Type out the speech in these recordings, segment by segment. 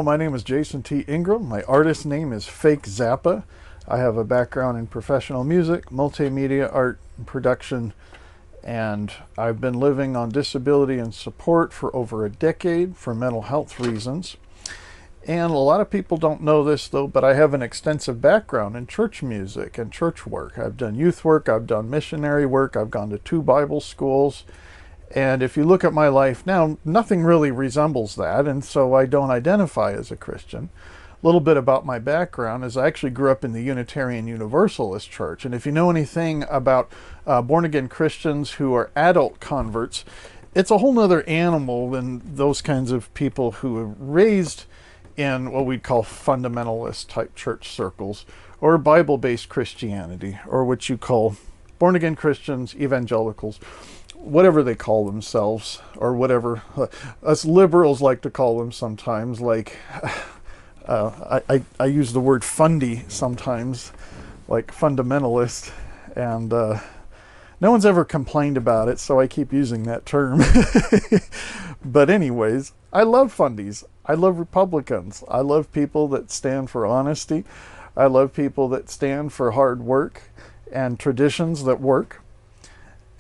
My name is Jason T. Ingram. My artist name is Fake Zappa. I have a background in professional music, multimedia art, and production, and I've been living on disability and support for over a decade for mental health reasons. And a lot of people don't know this though, but I have an extensive background in church music and church work. I've done youth work, I've done missionary work, I've gone to 2 Bible schools. And if you look at my life now, nothing really resembles that, and so I don't identify as a Christian. A little bit about my background is I actually grew up in the Unitarian Universalist Church, and if you know anything about born-again Christians who are adult converts, it's a whole nother animal than those kinds of people who are raised in what we'd call fundamentalist type church circles, or Bible-based Christianity, or what you call born-again Christians, evangelicals, whatever they call themselves, or whatever us liberals like to call them sometimes. Like I use the word fundy sometimes, like fundamentalist, and no one's ever complained about it, so I keep using that term. But anyways, I love fundies. I love Republicans. I love people that stand for honesty. I love people that stand for hard work and traditions that work.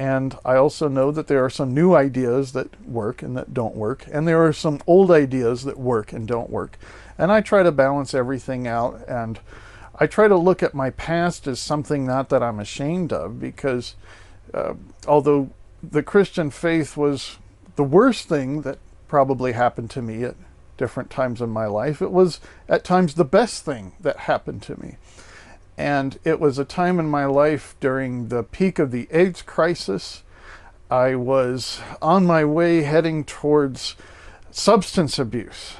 And I also know that there are some new ideas that work and that don't work. And there are some old ideas that work and don't work. And I try to balance everything out. And I try to look at my past as something not that I'm ashamed of, because although the Christian faith was the worst thing that probably happened to me at different times in my life, it was at times the best thing that happened to me. And it was a time in my life during the peak of the AIDS crisis. I was on my way heading towards substance abuse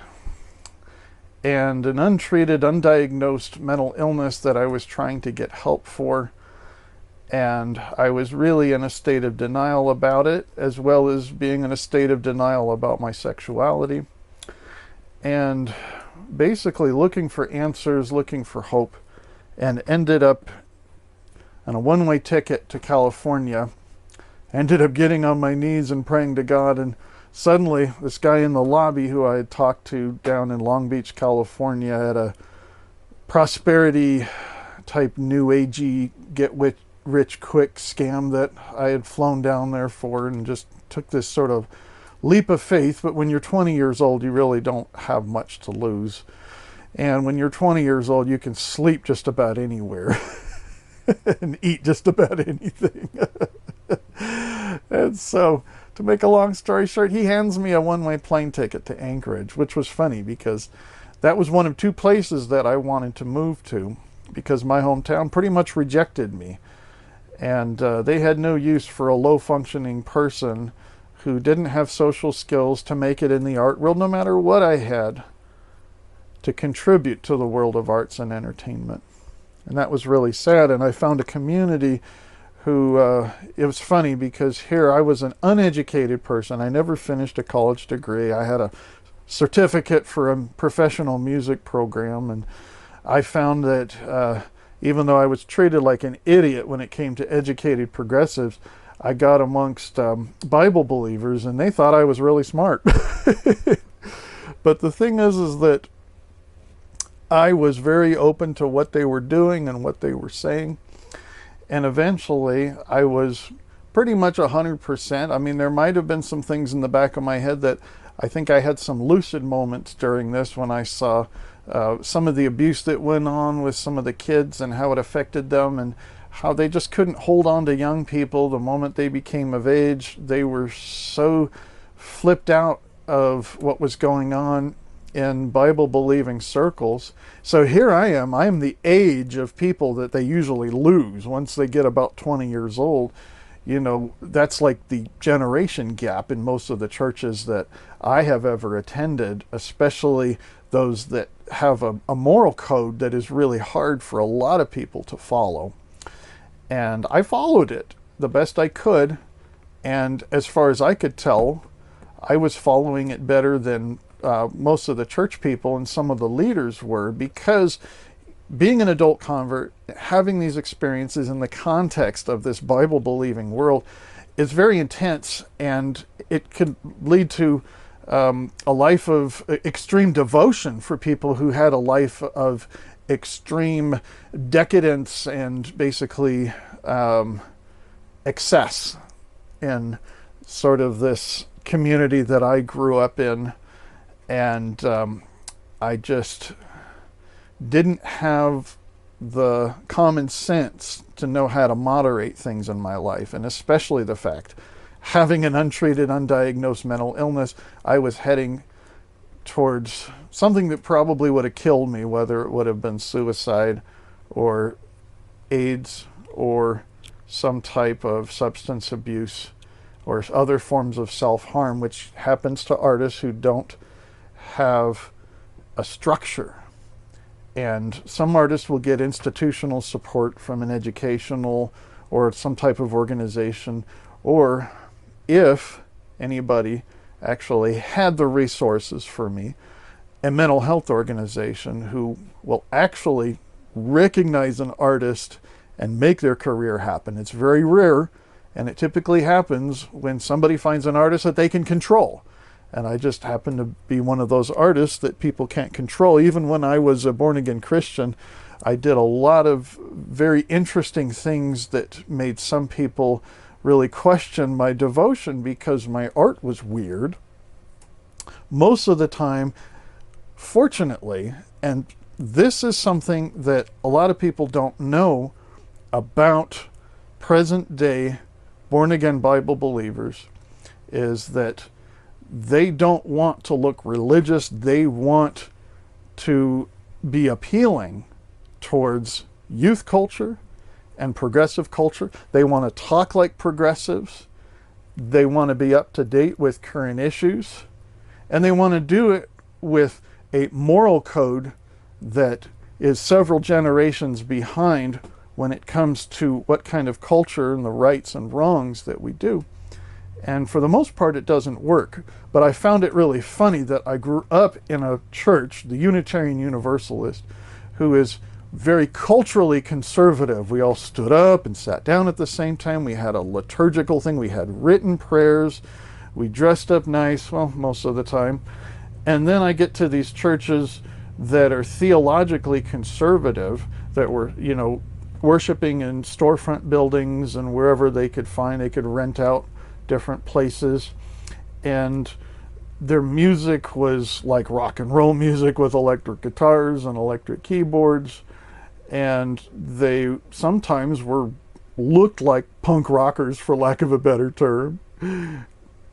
and an untreated, undiagnosed mental illness that I was trying to get help for. And I was really in a state of denial about it, as well as being in a state of denial about my sexuality. And basically looking for answers, looking for hope, and ended up on a one-way ticket to California. Ended up getting on my knees and praying to God, and suddenly this guy in the lobby who I had talked to down in Long Beach, California, at a prosperity type new agey get rich quick scam that I had flown down there for, and just took this sort of leap of faith. But when you're 20 years old, you really don't have much to lose. And when you're 20 years old, you can sleep just about anywhere and eat just about anything. And so, to make a long story short, he hands me a one-way plane ticket to Anchorage, which was funny because that was one of 2 places that I wanted to move to, because my hometown pretty much rejected me. And they had no use for a low-functioning person who didn't have social skills to make it in the art world, no matter what I had to contribute to the world of arts and entertainment. And that was really sad. And I found a community who, it was funny because here I was an uneducated person. I never finished a college degree. I had a certificate for a professional music program, and I found that even though I was treated like an idiot when it came to educated progressives, I got amongst Bible believers, and they thought I was really smart. But the thing is that I was very open to what they were doing and what they were saying. And eventually I was pretty much 100%. I mean, there might have been some things in the back of my head that I think I had some lucid moments during this when I saw some of the abuse that went on with some of the kids and how it affected them, and how they just couldn't hold on to young people the moment they became of age. They were so flipped out of what was going on in Bible-believing circles. So here I am the age of people that they usually lose once they get about 20 years old. You know, that's like the generation gap in most of the churches that I have ever attended, especially those that have a moral code that is really hard for a lot of people to follow. And I followed it the best I could, and as far as I could tell, I was following it better than most of the church people and some of the leaders were, because being an adult convert, having these experiences in the context of this Bible-believing world is very intense, and it could lead to a life of extreme devotion for people who had a life of extreme decadence and basically excess in sort of this community that I grew up in. And I just didn't have the common sense to know how to moderate things in my life, and especially the fact, having an untreated, undiagnosed mental illness, I was heading towards something that probably would have killed me, whether it would have been suicide or AIDS or some type of substance abuse or other forms of self-harm, which happens to artists who don't have a structure. And some artists will get institutional support from an educational or some type of organization, or if anybody actually had the resources for me, a mental health organization who will actually recognize an artist and make their career happen. It's very rare, and it typically happens when somebody finds an artist that they can control. And I just happen to be one of those artists that people can't control. Even when I was a born-again Christian, I did a lot of very interesting things that made some people really question my devotion because my art was weird. Most of the time, fortunately, and this is something that a lot of people don't know about present-day born-again Bible believers, is that they don't want to look religious. They want to be appealing towards youth culture and progressive culture. They want to talk like progressives. They want to be up to date with current issues. And they want to do it with a moral code that is several generations behind when it comes to what kind of culture and the rights and wrongs that we do. And for the most part, it doesn't work. But I found it really funny that I grew up in a church, the Unitarian Universalist, who is very culturally conservative. We all stood up and sat down at the same time. We had a liturgical thing. We had written prayers. We dressed up nice, well, most of the time. And then I get to these churches that are theologically conservative, that were, worshiping in storefront buildings and wherever they could find. They could rent out different places, and their music was like rock and roll music with electric guitars and electric keyboards, and they sometimes looked like punk rockers, for lack of a better term,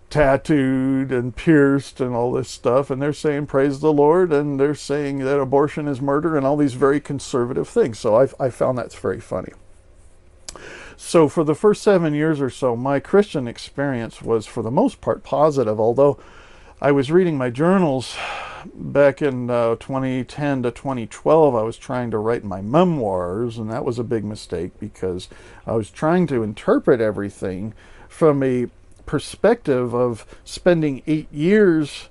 tattooed and pierced and all this stuff, and they're saying praise the Lord, and they're saying that abortion is murder and all these very conservative things. So I found that's very funny. So for the first 7 years or so, my Christian experience was for the most part positive, although I was reading my journals back in 2010 to 2012. I was trying to write my memoirs, and that was a big mistake because I was trying to interpret everything from a perspective of spending 8 years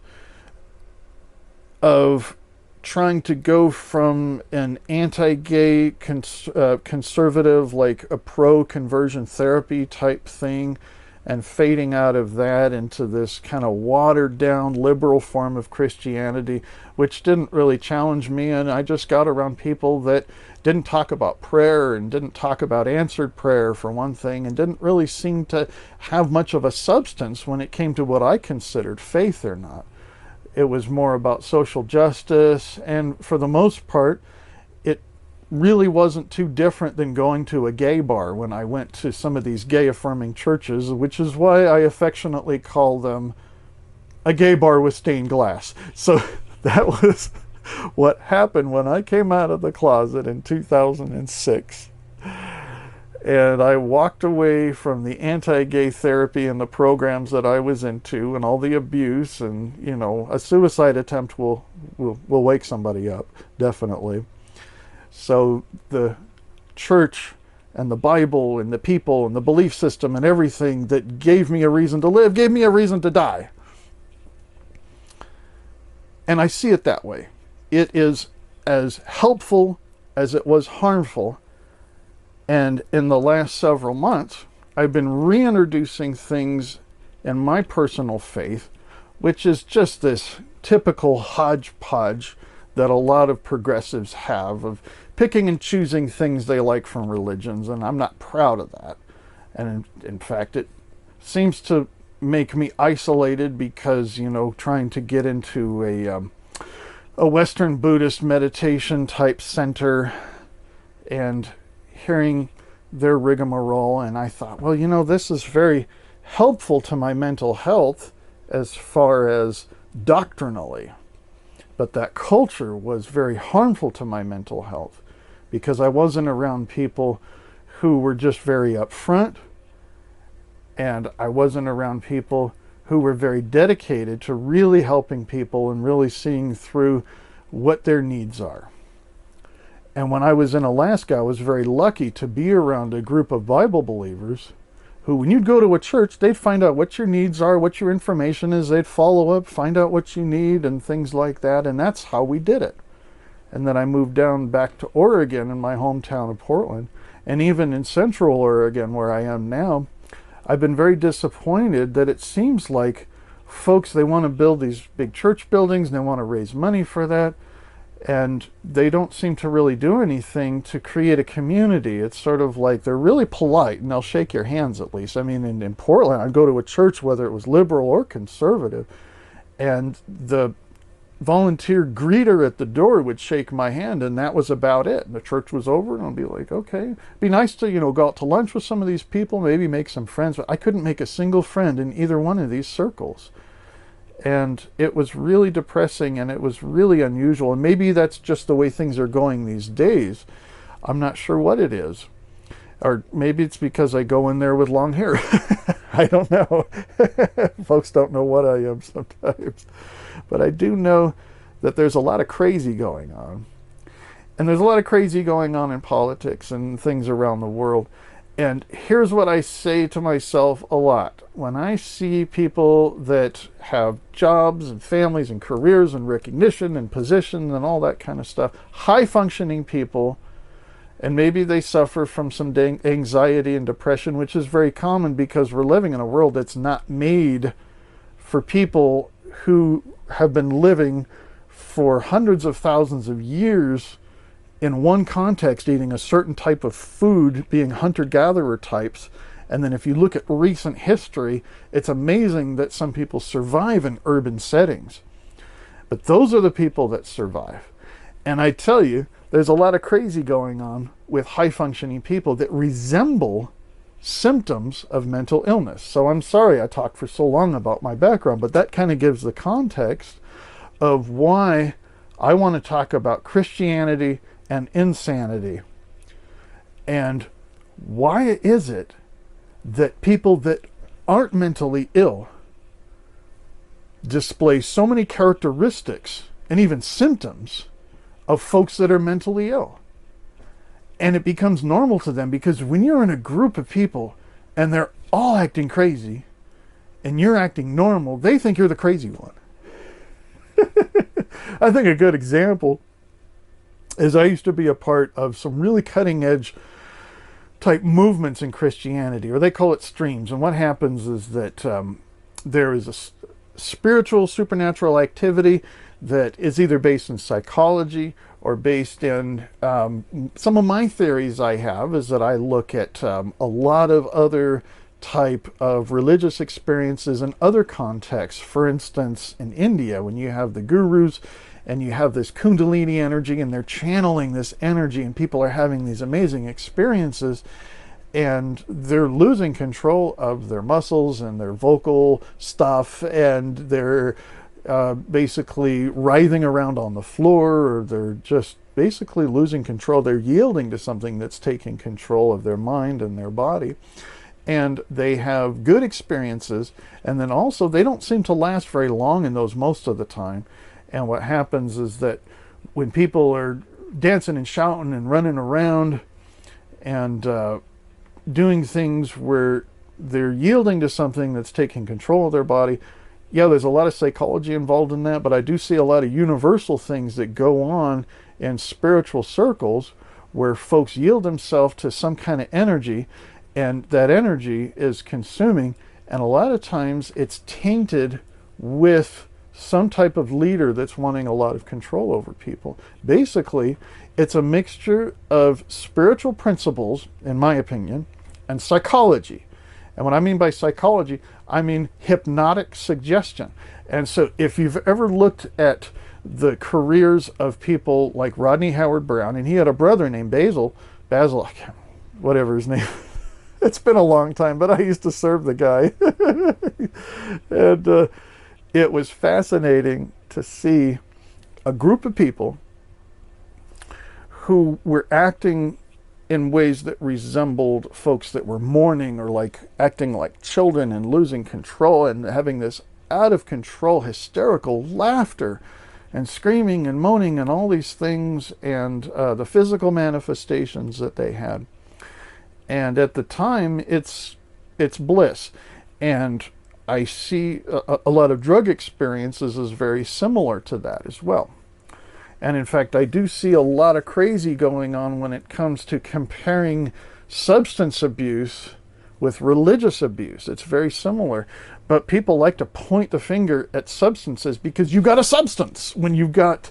of trying to go from an anti-gay conservative, like a pro-conversion therapy type thing, and fading out of that into this kind of watered down liberal form of Christianity, which didn't really challenge me. And I just got around people that didn't talk about prayer and didn't talk about answered prayer, for one thing, and didn't really seem to have much of a substance when it came to what I considered faith or not. It was more about social justice, and for the most part, it really wasn't too different than going to a gay bar when I went to some of these gay-affirming churches, which is why I affectionately call them a gay bar with stained glass. So that was what happened when I came out of the closet in 2006. And I walked away from the anti-gay therapy and the programs that I was into and all the abuse, and, a suicide attempt will wake somebody up, definitely. So the church and the Bible and the people and the belief system and everything that gave me a reason to live gave me a reason to die. And I see it that way. It is as helpful as it was harmful. And in the last several months, I've been reintroducing things in my personal faith which is just this typical hodgepodge that a lot of progressives have of picking and choosing things they like from religions, and I'm not proud of that. And in fact, it seems to make me isolated because, you know, trying to get into a Western Buddhist meditation type center and hearing their rigmarole, and I thought, well, you know, this is very helpful to my mental health as far as doctrinally, but that culture was very harmful to my mental health because I wasn't around people who were just very upfront, and I wasn't around people who were very dedicated to really helping people and really seeing through what their needs are. And when I was in Alaska, I was very lucky to be around a group of Bible believers who, when you'd go to a church, they'd find out what your needs are, what your information is, they'd follow up, find out what you need and things like that, and that's how we did it. And then I moved down back to Oregon in my hometown of Portland, and even in Central Oregon where I am now, I've been very disappointed that it seems like folks, they want to build these big church buildings and they want to raise money for that, and they don't seem to really do anything to create a community. It's sort of like they're really polite and they'll shake your hands at least. I mean, in Portland, I'd go to a church, whether it was liberal or conservative, and the volunteer greeter at the door would shake my hand, and that was about it. And the church was over, and I'd be like, okay, it'd be nice to, you know, go out to lunch with some of these people, maybe make some friends, but I couldn't make a single friend in either one of these circles. And it was really depressing, and it was really unusual. And maybe that's just the way things are going these days. I'm not sure what it is. Or maybe it's because I go in there with long hair. I don't know. Folks don't know what I am sometimes. But I do know that there's a lot of crazy going on. And there's a lot of crazy going on in politics and things around the world. And here's what I say to myself a lot. When I see people that have jobs and families and careers and recognition and position and all that kind of stuff, high-functioning people, and maybe they suffer from some anxiety and depression, which is very common because we're living in a world that's not made for people who have been living for hundreds of thousands of years in one context, eating a certain type of food, being hunter-gatherer types. And then if you look at recent history, it's amazing that some people survive in urban settings. But those are the people that survive. And I tell you, there's a lot of crazy going on with high-functioning people that resemble symptoms of mental illness. So I'm sorry I talked for so long about my background, but that kind of gives the context of why I want to talk about Christianity and insanity. And why is it that people that aren't mentally ill display so many characteristics and even symptoms of folks that are mentally ill? And it becomes normal to them, because when you're in a group of people and they're all acting crazy and you're acting normal, they think you're the crazy one. I think a good example is I used to be a part of some really cutting edge type movements in Christianity, or they call it streams. And what happens is that there is a spiritual, supernatural activity that is either based in psychology or based in some of my theories I have is that I look at a lot of other type of religious experiences in other contexts. For instance, in India, when you have the gurus and you have this kundalini energy and they're channeling this energy and people are having these amazing experiences and they're losing control of their muscles and their vocal stuff, and they're basically writhing around on the floor, or they're just basically losing control. They're yielding to something that's taking control of their mind and their body. And they have good experiences, and then also they don't seem to last very long in those most of the time. And what happens is that when people are dancing and shouting and running around and doing things where they're yielding to something that's taking control of their body, yeah, there's a lot of psychology involved in that, but I do see a lot of universal things that go on in spiritual circles where folks yield themselves to some kind of energy, and that energy is consuming, and a lot of times it's tainted with some type of leader that's wanting a lot of control over people. Basically, it's a mixture of spiritual principles, in my opinion, and psychology. And what I mean by psychology, I mean hypnotic suggestion. And so if you've ever looked at the careers of people like Rodney Howard-Browne, and he had a brother named Basil, whatever his name. It's been a long time, but I used to serve the guy. And it was fascinating to see a group of people who were acting in ways that resembled folks that were mourning, or like acting like children and losing control and having this out of control hysterical laughter and screaming and moaning and all these things, and the physical manifestations that they had. And at the time, it's bliss. And I see a lot of drug experiences as very similar to that as well. And in fact, I do see a lot of crazy going on when it comes to comparing substance abuse with religious abuse. It's very similar. But people like to point the finger at substances because you got a substance. When you've got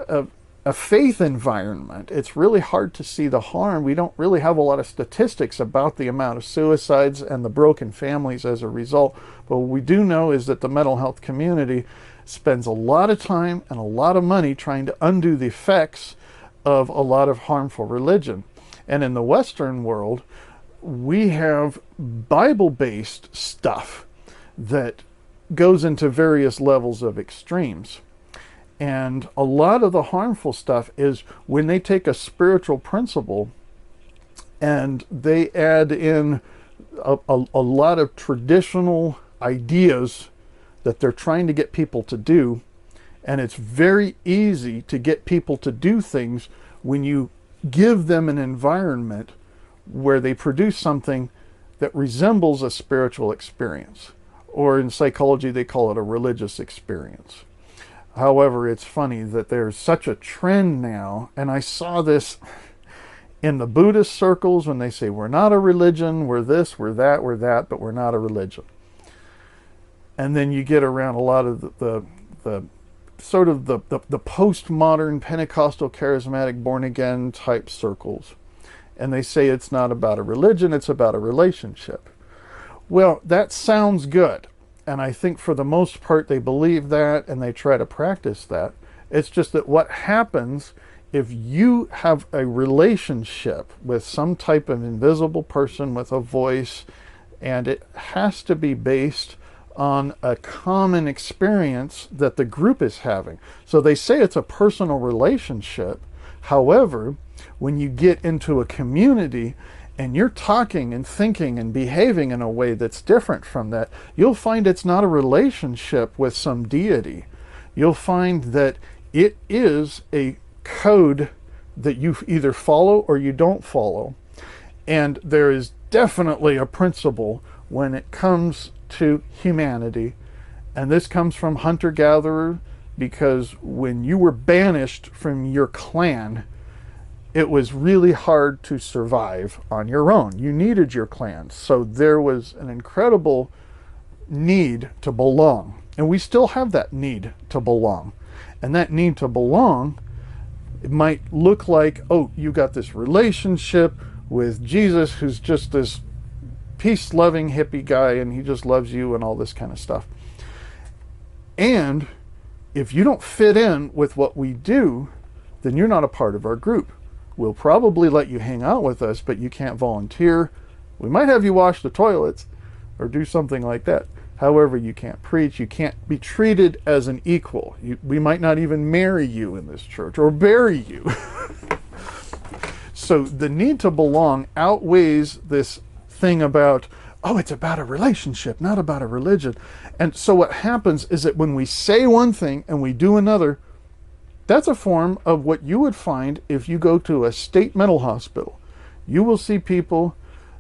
a faith environment, it's really hard to see the harm. We don't really have a lot of statistics about the amount of suicides and the broken families as a result. But what we do know is that the mental health community spends a lot of time and a lot of money trying to undo the effects of a lot of harmful religion. And in the Western world, we have Bible-based stuff that goes into various levels of extremes. And a lot of the harmful stuff is when they take a spiritual principle and they add in a lot of traditional ideas that they're trying to get people to do. And it's very easy to get people to do things when you give them an environment where they produce something that resembles a spiritual experience. Or in psychology, they call it a religious experience. However, it's funny that there's such a trend now, and I saw this in the Buddhist circles when they say, we're not a religion, we're this, we're that, but we're not a religion. And then you get around a lot of the sort of the postmodern Pentecostal charismatic born-again type circles. And they say it's not about a religion, it's about a relationship. Well, that sounds good. And I think for the most part they believe that and they try to practice that. It's just that what happens if you have a relationship with some type of invisible person with a voice, and it has to be based on a common experience that the group is having. So they say it's a personal relationship. However, when you get into a community and you're talking and thinking and behaving in a way that's different from that, you'll find it's not a relationship with some deity. You'll find that it is a code that you either follow or you don't follow. And there is definitely a principle when it comes to humanity. And this comes from hunter-gatherer, because when you were banished from your clan, it was really hard to survive on your own. You needed your clan. So there was an incredible need to belong. And we still have that need to belong. And that need to belong, it might look like, oh, you got this relationship with Jesus, who's just this peace-loving hippie guy, and he just loves you and all this kind of stuff. And if you don't fit in with what we do, then you're not a part of our group. We'll probably let you hang out with us, but you can't volunteer. We might have you wash the toilets or do something like that. However, you can't preach. You can't be treated as an equal. We might not even marry you in this church or bury you. So the need to belong outweighs this thing about, oh, it's about a relationship, not about a religion. And so what happens is that when we say one thing and we do another, that's a form of what you would find if you go to a state mental hospital. You will see people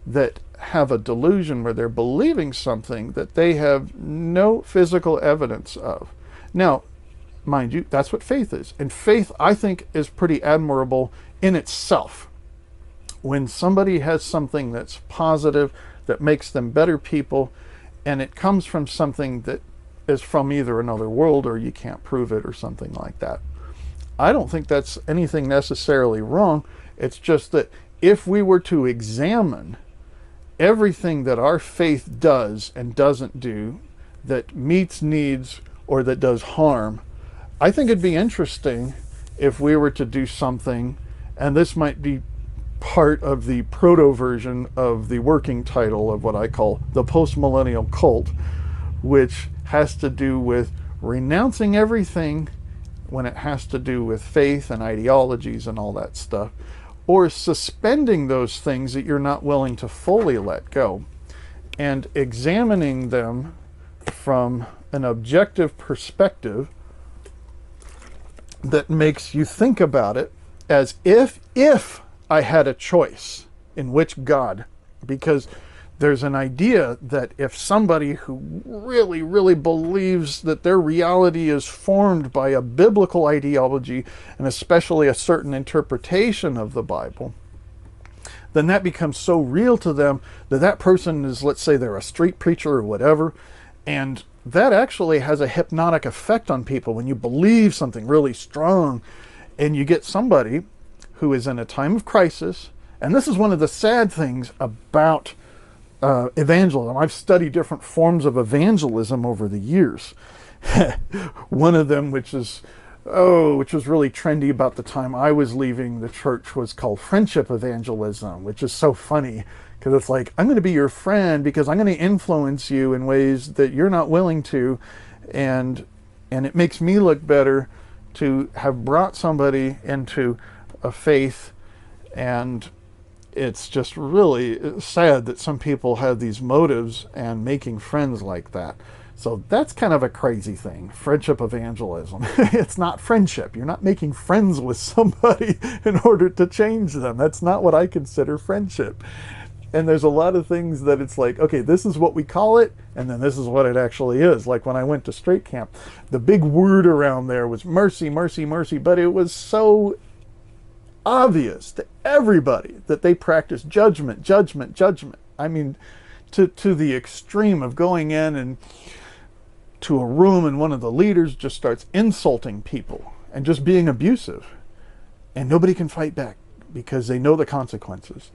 that have a delusion where they're believing something that they have no physical evidence of. Now, mind you, that's what faith is. And faith, I think, is pretty admirable in itself. When somebody has something that's positive, that makes them better people, and it comes from something that is from either another world or you can't prove it or something like that. I don't think that's anything necessarily wrong. It's just that if we were to examine everything that our faith does and doesn't do, that meets needs or that does harm, I think it'd be interesting if we were to do something, and this might be part of the proto version of the working title of what I call the postmillennial cult, which has to do with renouncing everything when it has to do with faith and ideologies and all that stuff, or suspending those things that you're not willing to fully let go and examining them from an objective perspective that makes you think about it as if I had a choice in which God, because there's an idea that if somebody who really, really believes that their reality is formed by a biblical ideology, and especially a certain interpretation of the Bible, then that becomes so real to them that that person is, let's say they're a street preacher or whatever, and that actually has a hypnotic effect on people when you believe something really strong, and you get somebody who is in a time of crisis. And this is one of the sad things about evangelism. I've studied different forms of evangelism over the years. One of them, which was really trendy about the time I was leaving the church, was called friendship evangelism, which is so funny because it's like, I'm going to be your friend because I'm going to influence you in ways that you're not willing to, and it makes me look better to have brought somebody into a faith. And it's just really sad that some people have these motives and making friends like that. So that's kind of a crazy thing, friendship evangelism. It's not friendship. You're not making friends with somebody in order to change them. That's not what I consider friendship. And there's a lot of things that it's like, okay, this is what we call it, and then this is what it actually is. Like when I went to straight camp, the big word around there was mercy, mercy, mercy, but it was so obvious to everybody that they practice judgment, judgment, judgment. I mean, to the extreme of going in and to a room and one of the leaders just starts insulting people and just being abusive, and nobody can fight back because they know the consequences.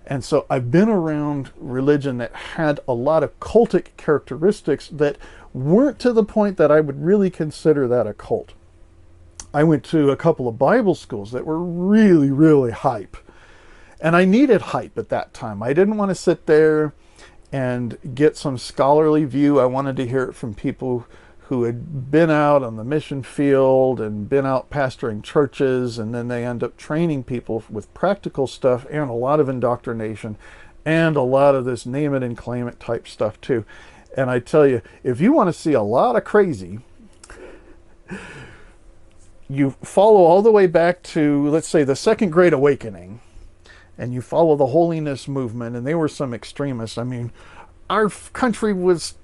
And so I've been around religion that had a lot of cultic characteristics that weren't to the point that I would really consider that a cult. I went to a couple of Bible schools that were really, really hype. And I needed hype at that time. I didn't want to sit there and get some scholarly view. I wanted to hear it from people who had been out on the mission field and been out pastoring churches, and then they end up training people with practical stuff and a lot of indoctrination and a lot of this name it and claim it type stuff too. And I tell you, if you want to see a lot of crazy, you follow all the way back to, let's say, the Second Great Awakening, and you follow the holiness movement, and they were some extremists. I mean, our country was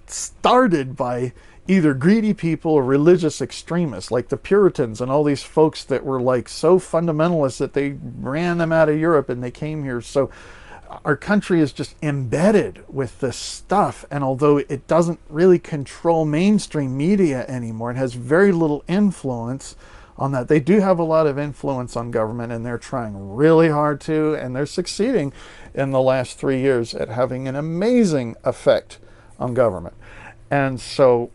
started by either greedy people or religious extremists, like the Puritans and all these folks that were like so fundamentalist that they ran them out of Europe and they came here. So our country is just embedded with this stuff, and although it doesn't really control mainstream media anymore, it has very little influence on that. They do have a lot of influence on government, and they're trying really hard to, and they're succeeding in the last 3 years at having an amazing effect on government. And so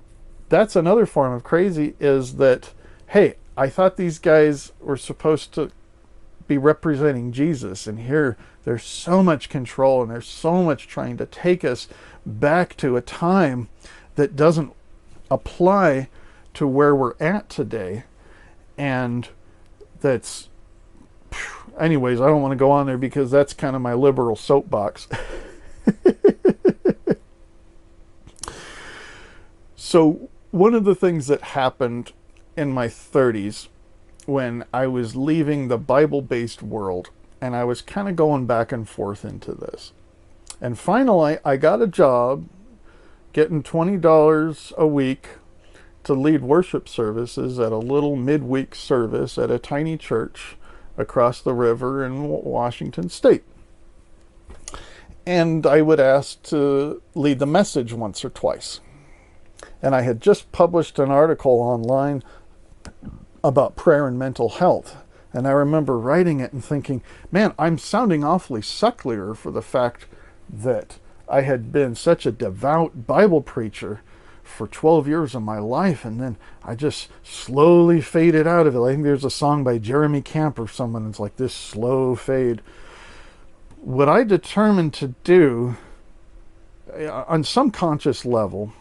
that's another form of crazy, is that, hey, I thought these guys were supposed to be representing Jesus, and here there's so much control and there's so much trying to take us back to a time that doesn't apply to where we're at today. And that's, anyways, I don't want to go on there because that's kind of my liberal soapbox. So one of the things that happened in my 30s when I was leaving the Bible-based world, and I was kind of going back and forth into this. And finally, I got a job getting $20 a week to lead worship services at a little midweek service at a tiny church across the river in Washington State. And I would ask to lead the message once or twice. And I had just published an article online about prayer and mental health. And I remember writing it and thinking, man, I'm sounding awfully sucklier for the fact that I had been such a devout Bible preacher for 12 years of my life, and then I just slowly faded out of it. I think there's a song by Jeremy Camp or someone, it's like this slow fade. What I determined to do on some conscious level,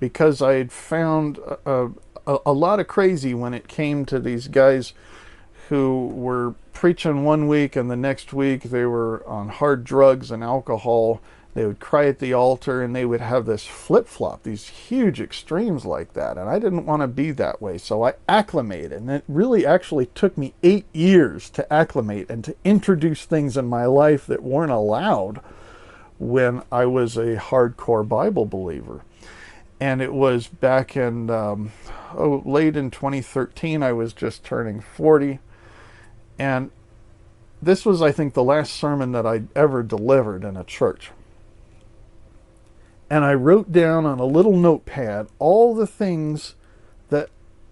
because I had found a lot of crazy when it came to these guys who were preaching one week and the next week they were on hard drugs and alcohol. They would cry at the altar and they would have this flip-flop, these huge extremes like that. And I didn't want to be that way. So I acclimated. And it really actually took me 8 years to acclimate and to introduce things in my life that weren't allowed when I was a hardcore Bible believer. And it was back in, late in 2013, I was just turning 40. And this was, I think, the last sermon that I'd ever delivered in a church. And I wrote down on a little notepad all the things that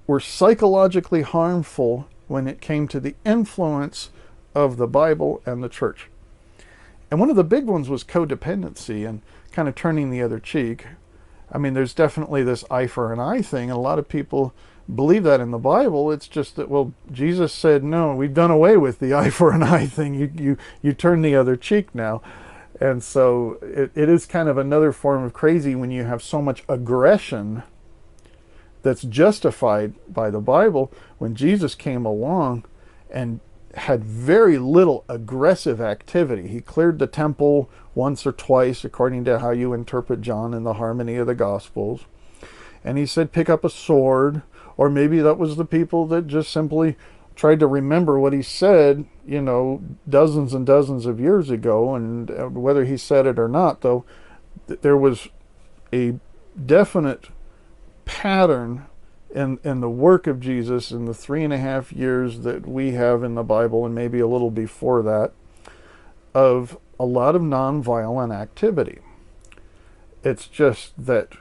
were psychologically harmful when it came to the influence of the Bible and the church. And one of the big ones was codependency and kind of turning the other cheek. I mean, there's definitely this eye for an eye thing, and a lot of people believe that in the Bible. It's just that, well, Jesus said, no, we've done away with the eye for an eye thing. You turn the other cheek now. And so it is kind of another form of crazy when you have so much aggression that's justified by the Bible, when Jesus came along and had very little aggressive activity. He cleared the temple once or twice, according to how you interpret John in the harmony of the Gospels. And he said, pick up a sword, or maybe that was the people that just simply tried to remember what he said, you know, dozens and dozens of years ago. And whether he said it or not, though, there was a definite pattern in the work of Jesus in the 3.5 years that we have in the Bible, and maybe a little before that, of a lot of nonviolent activity. It's just that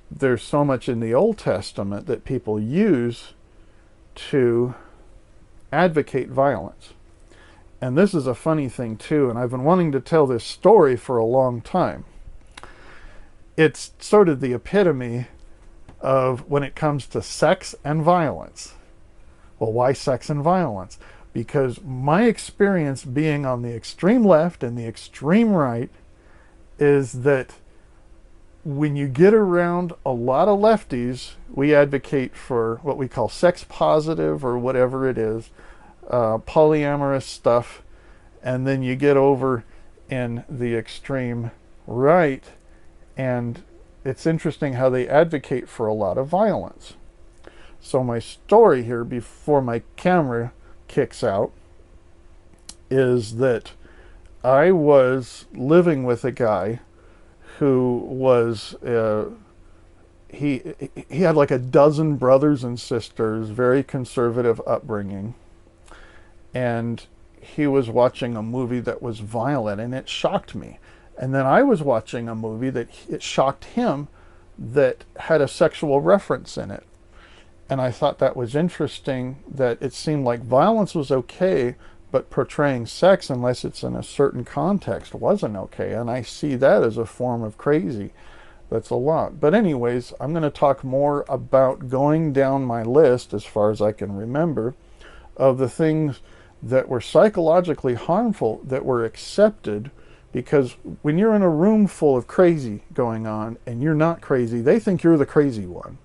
there's so much in the Old Testament that people use to advocate violence. And this is a funny thing too, and I've been wanting to tell this story for a long time. It's sort of the epitome of when it comes to sex and violence. Well, why sex and violence? Because my experience being on the extreme left and the extreme right is that when you get around a lot of lefties, we advocate for what we call sex positive or whatever it is, polyamorous stuff, and then you get over in the extreme right, and it's interesting how they advocate for a lot of violence. So my story here, before my camera kicks out, is that I was living with a guy who was he had like a dozen brothers and sisters, very conservative upbringing, and he was watching a movie that was violent, and it shocked me. And then I was watching a movie that it shocked him, that had a sexual reference in it. And I thought that was interesting, that it seemed like violence was okay, but portraying sex, unless it's in a certain context, wasn't okay. And I see that as a form of crazy. That's a lot. But anyways, I'm going to talk more about going down my list, as far as I can remember, of the things that were psychologically harmful that were accepted. Because when you're in a room full of crazy going on and you're not crazy, they think you're the crazy one.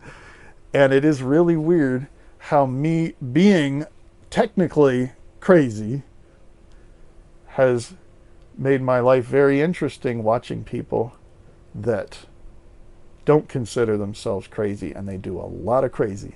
And it is really weird how me being technically crazy has made my life very interesting, watching people that don't consider themselves crazy, and they do a lot of crazy.